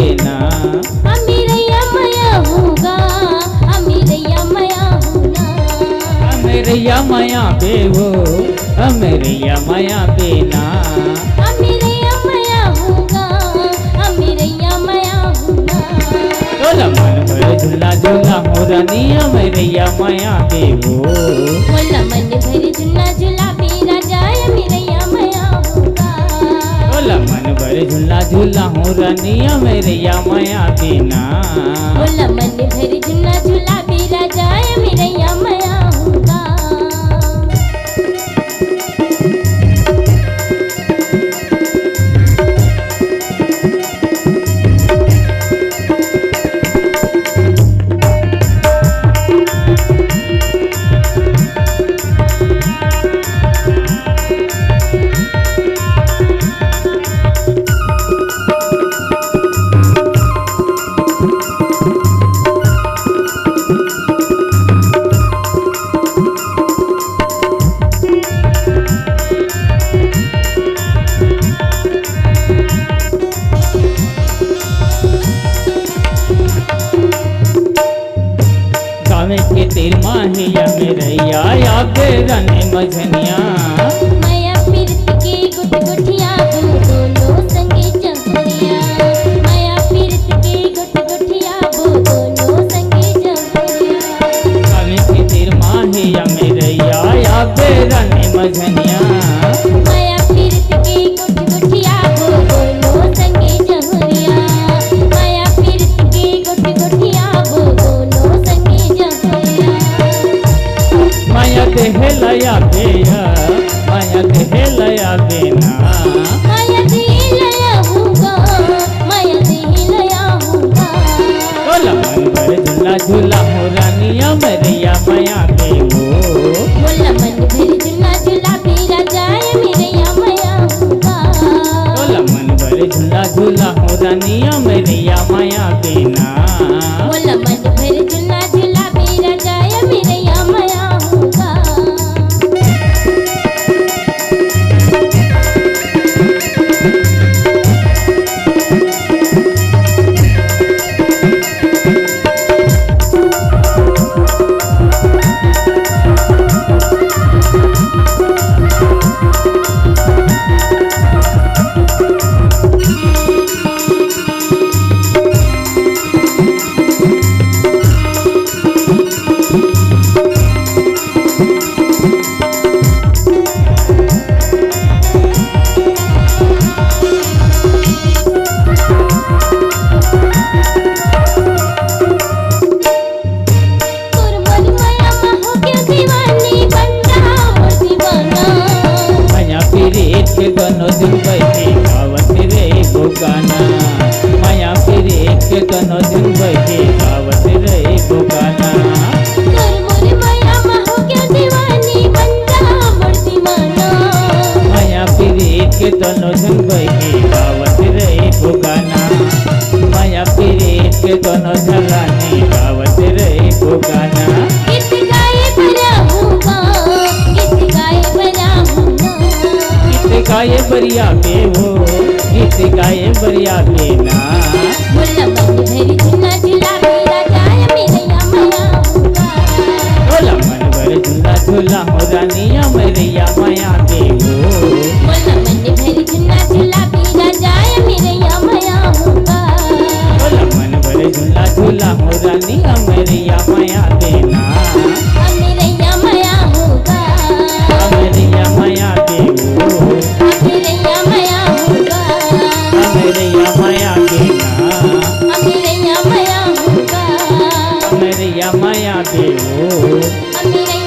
देना। अमीरैया मया होगा, अमीरैया मया होना। अमेरिया माया बेवो, अमेरिया माया बेना। अमीरैया मया होगा, अमीरैया मया होना। बोला मन भर झूला झूला हो रानी अमेरिया माया बेवो। बोला मन भर झूला झूला मेरा जाय अमीरैया मया होगा। बोला मन भर झूला झूला हो रानी अमेरिया माया बेना। बोला मन भर झूला झूला मेरा जाय अमीरैया मया होगा। के तेर माहिया मेरैया या बेरने मझनिया। माया पीरत के गुट गुठिया वो दोनों संगे जमरिया। माया पीरत के गुट गुठिया वो दोनों संगे जमरिया। कावे के तेर माहिया मेरैया या बेरने मझनिया। माया पीरत के गुट गुठिया वो दोनों संगे जमरिया। माया पीरत के गुट गुठिया वो दोनों संगे जमरिया। माया देह लया बेया, माया देह लया बेना। माया देह लया होगा, माया देह लया होगा। बोला मन भर झूला झूला हो रानी अमेरिया माया बेवो। बोला मन भर झूला झूला मेरा जाय अमीरैया मया होगा। बोला मन भर झूला झूला हो रानी अमेरिया माया बेना। बोला मन भर झूला झूला मेरा जाय अमीरैया मया होगा। दोनों दिन बैठे गावत रे गो गाना। माया फिर के दोनों दिन बैठे गावत रे गो गाना। माया फिर के दोनों दिन बैठे गावत रे गो गाना। माया फिर के दोनों झलाने गावत रे गो गाना। गीत गाए बरा होगा, गीत गाए बरा होगा। गीत गाए बरिया बेवो, गीत गाए बरिया बेना। बोला मन भर झूला झूला मेरा जाय अमीरैया मया होगा। बोला मन भर झूला झूला हो रानी अमेरिया माया बेवो। बोला मन भर झूला झूला मेरा जाय अमीरैया मया होगा। बोला मन भर झूला झूला हो रानी अमेरिया माया बेना। अमीरैया मया होगा, अमेरिया माया बेवो। अमीरैया मया होगा। अमेरिया माया बेना। अमीरैया मया होगा। अमेरिया माया बेवो। अमीरैया